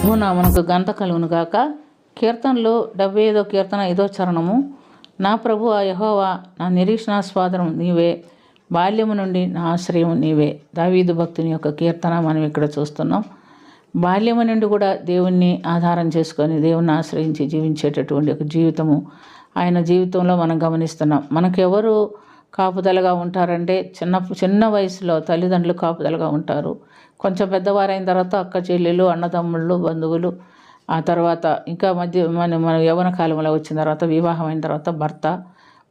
ప్రభునామమునకు ఘనత కలుగును గాక. కీర్తనలు 75వ కీర్తన 5వ చరణము. నా ప్రభువా యెహోవా, నా నిరీక్షణాస్పదం నీవే, బాల్యము నుండి నా ఆశ్రయం నీవే. దావీదు భక్తుని యొక్క కీర్తన మనం ఇక్కడ చూస్తున్నాం. బాల్యము నుండి కూడా దేవుణ్ణి ఆధారం చేసుకొని దేవుణ్ణి ఆశ్రయించి జీవించేటటువంటి ఒక జీవితము ఆయన జీవితంలో మనం గమనిస్తున్నాం. మనకెవరు కాపుదలగా ఉంటారంటే చిన్న వయసులో తల్లిదండ్రులు కాపుదలగా ఉంటారు. కొంచెం పెద్దవారైన తర్వాత అక్క చెల్లెలు, అన్నదమ్ముళ్ళు, బంధువులు, ఆ తర్వాత ఇంకా మన యవ్వన కాలంలో వచ్చిన తర్వాత వివాహం అయిన తర్వాత భర్త,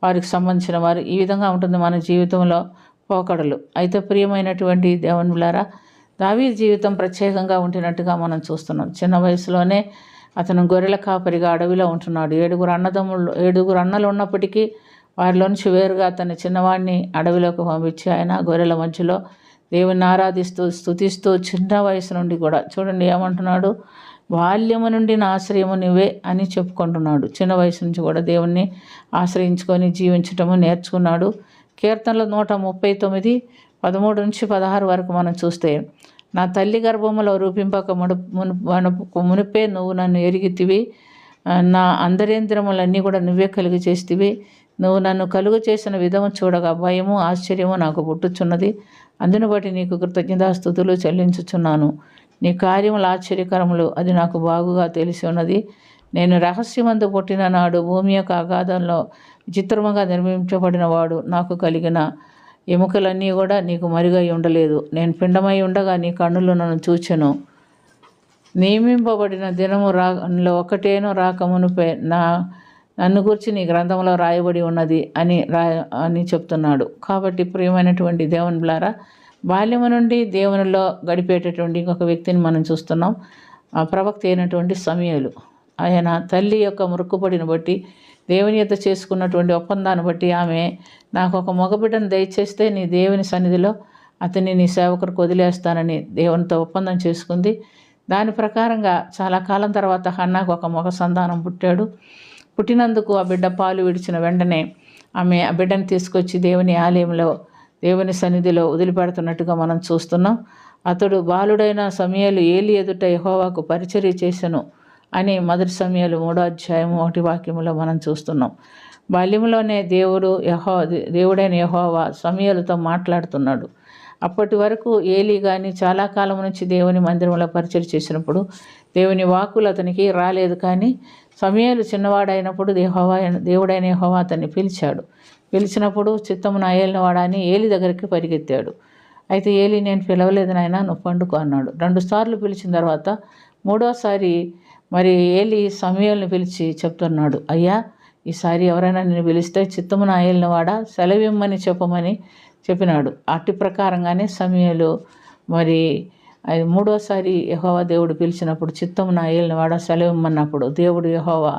వారికి సంబంధించిన వారు, ఈ విధంగా ఉంటుంది మన జీవితంలో పోకడలు. అయితే ప్రియమైనటువంటి దేవునిలారా, దావీదు జీవితం ప్రత్యేకంగా ఉంటున్నట్టుగా మనం చూస్తున్నాం. చిన్న వయసులోనే అతను గొర్రెల కాపరిగా అడవిలో ఉంటున్నాడు. 7 అన్నలు ఉన్నప్పటికీ వారిలో నుంచి వేరుగా అతని చిన్నవాడిని అడవిలోకి పంపించి ఆయన గొర్రెల మధ్యలో దేవుని ఆరాధిస్తూ స్తుతిస్తూ చిన్న వయసు నుండి కూడా చూడండి ఏమంటున్నాడు, బాల్యము నుండి నా ఆశ్రయము నీవే అని చెప్పుకుంటున్నాడు. చిన్న వయసు నుంచి కూడా దేవుణ్ణి ఆశ్రయించుకొని జీవించటము నేర్చుకున్నాడు. కీర్తనలు 139 13 నుంచి 16 వరకు మనం చూస్తే, నా తల్లి గర్భములో రూపింపక మునిపే నువ్వు నన్ను ఎరిగితివి, నా అంతరేంద్రియములన్నీ కూడా నువ్వే కలుగు చేస్తివి. నువ్వు నన్ను కలుగు చేసిన విధము చూడగా భయము ఆశ్చర్యము నాకు పుట్టుచున్నది. అందును బట్టి నీకు కృతజ్ఞతాస్తుతులు చెల్లించుచున్నాను. నీ కార్యములు ఆశ్చర్యకరములు, అది నాకు బాగుగా తెలిసి ఉన్నది. నేను రహస్యమందు పుట్టిన నాడు భూమి యొక్క అగాధంలో విచిత్రముగా నిర్మించబడిన వాడు నాకు కలిగిన ఎముకలన్నీ కూడా నీకు మరుగై ఉండలేదు. నేను పిండమై ఉండగా నీ కన్నులు నన్ను చూచెను. నియమింపబడిన దినము ఒకటేనో రాకమునుపే నన్ను గురించి నీ గ్రంథంలో రాయబడి ఉన్నది అని చెప్తున్నాడు. కాబట్టి ప్రియమైనటువంటి దేవుని బిడ్డలారా, బాల్యము నుండి దేవునిలో గడిపేటటువంటి ఇంకొక వ్యక్తిని మనం చూస్తున్నాం. ప్రవక్త అయినటువంటి సమూయేలు. ఆయన తల్లి యొక్క మొక్కుబడిని బట్టి దేవుని యొద్ద చేసుకున్నటువంటి ఒప్పందాన్ని బట్టి ఆమె నాకు ఒక మగబిడ్డను దయచేస్తే నీ దేవుని సన్నిధిలో అతన్ని నీ సేవకుడికి వదిలేస్తానని దేవునితో ఒప్పందం చేసుకుంది. దాని ప్రకారంగా చాలా కాలం తర్వాత హన్నాకు ఒక మగ సంతానం పుట్టాడు. పుట్టినందుకు ఆ బిడ్డ పాలు విడిచిన వెంటనే ఆమె ఆ బిడ్డను తీసుకొచ్చి దేవుని ఆలయంలో దేవుని సన్నిధిలో వదిలిపెడుతున్నట్టుగా మనం చూస్తున్నాం. అతడు బాలుడైన సమూయేలు ఏలి ఎదుట యెహోవాకు పరిచర్య చేసెను అని 1 సమూయేలు 3వ అధ్యాయం 1వ వాక్యములో మనం చూస్తున్నాం. బాల్యంలోనే దేవుడైన యెహోవా సమూయేలుతో మాట్లాడుతున్నాడు. అప్పటి వరకు ఏలి కానీ చాలా కాలం నుంచి దేవుని మందిరంలో పరిచర్య చేసినప్పుడు దేవుని వాక్కులు అతనికి రాలేదు. కానీ సమూయేలు చిన్నవాడైనప్పుడు దేవుడైన యెహోవా అతన్ని పిలిచినప్పుడు చిత్తము నా ఏలిన వాడని ఏలి దగ్గరికి పరిగెత్తాడు. అయితే ఏలి, నేను పిలవలేదు నాయనా, నువ్వు పండుకో అన్నాడు. 2 సార్లు పిలిచిన తర్వాత 3వసారి మరి ఏలి సమూయేలుని పిలిచి చెప్తున్నాడు, అయ్యా, ఈసారి ఎవరైనా నిన్ను పిలిస్తే చిత్తము నా ఏలిన వాడా సెలవిమ్మని చెప్పమని చెప్పినాడు. అట్టి ప్రకారంగానే సమూయేలు మరి 3వసారి యెహోవా దేవుడు పిలిచినప్పుడు చిత్తము నా ఏలిన వాడ సెలవిమ్మన్నప్పుడు దేవుడు యెహోవా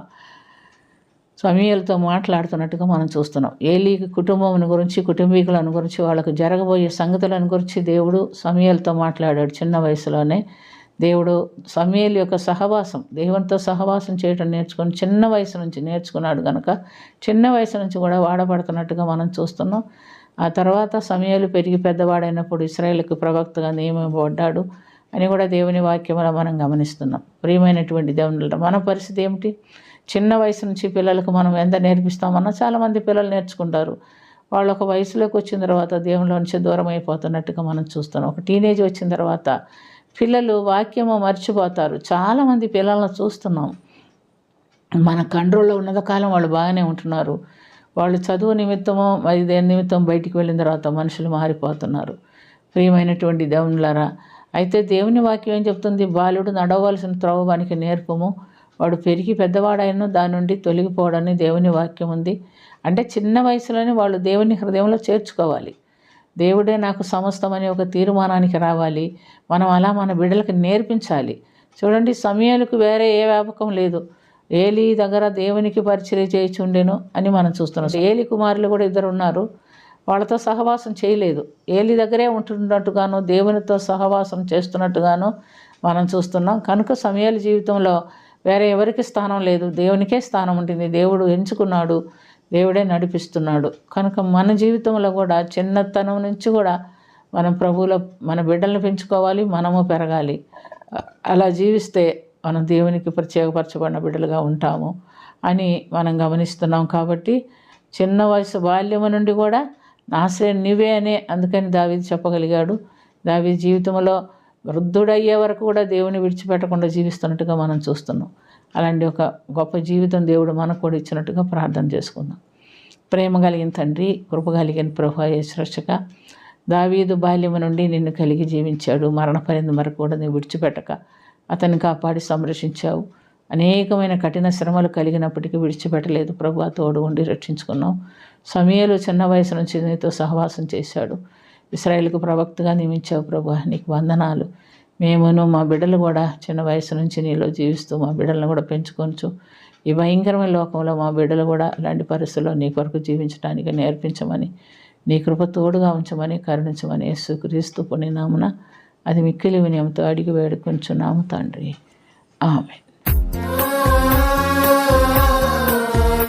సమూయేలుతో మాట్లాడుతున్నట్టుగా మనం చూస్తున్నాం. ఏలి కుటుంబం గురించి, కుటుంబీకులను గురించి, వాళ్ళకు జరగబోయే సంగతులను గురించి దేవుడు సమూయేలుతో మాట్లాడాడు. చిన్న వయసులోనే దేవుడు సమూయేలు యొక్క సహవాసం, దేవునితో సహవాసం చేయడం నేర్చుకొని చిన్న వయసు నుంచి నేర్చుకున్నాడు కనుక చిన్న వయసు నుంచి కూడా వాడబడుతున్నట్టుగా మనం చూస్తున్నాం. ఆ తర్వాత సమూయేలు పెరిగి పెద్దవాడైనప్పుడు ఇశ్రాయేలుకు ప్రవక్తగా నియమింపబడ్డాడు అని కూడా దేవుని వాక్యంలో మనం గమనిస్తున్నాం. ప్రియమైనటువంటి దేవుని మన పరిస్థితి ఏమిటి? చిన్న వయసు నుంచి పిల్లలకు మనం ఎంత నేర్పిస్తామన్నా చాలామంది పిల్లలు నేర్చుకుంటారు. వాళ్ళు ఒక వయసులోకి వచ్చిన తర్వాత దేవునిలో నుంచి దూరం అయిపోతున్నట్టుగా మనం చూస్తున్నాం. ఒక టీనేజ్ వచ్చిన తర్వాత పిల్లలు వాక్యము మర్చిపోతారు. చాలామంది పిల్లలను చూస్తున్నాం. మన కంట్రోల్లో ఉన్నత కాలం వాళ్ళు బాగానే ఉంటున్నారు. వాళ్ళు చదువు నిమిత్తమో మరి దేని నిమిత్తం బయటికి వెళ్ళిన తర్వాత మనుషులు మారిపోతున్నారు. ప్రియమైనటువంటి దేవునిలారా, అయితే దేవుని వాక్యం ఏం చెప్తుంది? బాలుడు నడవలసిన త్రోవ వానికి నేర్పము, వాడు పెరిగి పెద్దవాడైన దాని నుండి తొలగిపోవడని దేవుని వాక్యం ఉంది. అంటే చిన్న వయసులోనే వాళ్ళు దేవుని హృదయంలో చేర్చుకోవాలి. దేవుడే నాకు సమస్తమని ఒక తీర్మానానికి రావాలి. మనం అలా మన బిడ్డలకు నేర్పించాలి. చూడండి, సమూయేలుకు వేరే ఏ వ్యాపకం లేదు. ఏలి దగ్గర దేవునికి పరిచర్య చేయుచుండెను అని మనం చూస్తున్నాం. ఏలి కుమారులు కూడా 2 ఉన్నారు. వాళ్ళతో సహవాసం చేయలేదు. ఏలి దగ్గరే ఉంటున్నట్టుగాను దేవునితో సహవాసం చేస్తున్నట్టుగాను మనం చూస్తున్నాం. కనుక సమూయేలు జీవితంలో వేరే ఎవరికి స్థానం లేదు, దేవునికే స్థానం ఉంటుంది. దేవుడు ఎంచుకున్నాడు, దేవుడే నడిపిస్తున్నాడు. కనుక మన జీవితంలో కూడా చిన్నతనం నుంచి కూడా మనం ప్రభువులో మన బిడ్డలను పెంచుకోవాలి, మనము పెరగాలి. అలా జీవిస్తే మనం దేవునికి ప్రత్యేకపరచబడిన బిడ్డలుగా ఉంటాము అని మనం గమనిస్తున్నాం. కాబట్టి చిన్న వయసు బాల్యము నుండి కూడా నా ఆశ్రయం నీవే అనే అందుకని దావీదు చెప్పగలిగాడు. దావీదు జీవితంలో వృద్ధుడయ్యే వరకు కూడా దేవుని విడిచిపెట్టకుండా జీవిస్తున్నట్టుగా మనం చూస్తున్నాం. అలాంటి ఒక గొప్ప జీవితం దేవుడు మనకు కూడా ఇచ్చినట్టుగా ప్రార్థన చేసుకుందాం. ప్రేమ కలిగిన తండ్రి, కృప కలిగిన ప్రభువా యేసు రక్షక, దావీదు బాల్యము నుండి నిన్ను కలిగి జీవించాడు. మరణపరింది వరకు కూడా నువ్వు విడిచిపెట్టక అతన్ని కాపాడి సంరక్షించావు. అనేకమైన కఠిన శ్రమలు కలిగినప్పటికీ విడిచిపెట్టలేదు ప్రభువా, తోడు ఉండి రక్షించుకున్నావు. సమూయేలు చిన్న వయసు నుంచి నీతో సహవాసం చేశాడు. ఇశ్రాయేలుకు ప్రవక్తగా నియమించావు ప్రభువా, నీకు వందనాలు. మేమును మా బిడ్డలు కూడా చిన్న వయసు నుంచి నీలో జీవిస్తూ మా బిడ్డలను కూడా పెంచుకొనచ్చు. ఈ భయంకరమైన లోకంలో మా బిడ్డలు కూడా అలాంటి పరిస్థితుల్లో నీ కొరకు జీవించడానికి నేర్పించమని, నీ కృప తోడుగా ఉంచమని, కరుణించమని యేసుక్రీస్తు పుణ్యనామమున అది మిక్కిలి వినయంతో అడిగి వేడుకొంచున్నాము తండ్రి. ఆమేన్.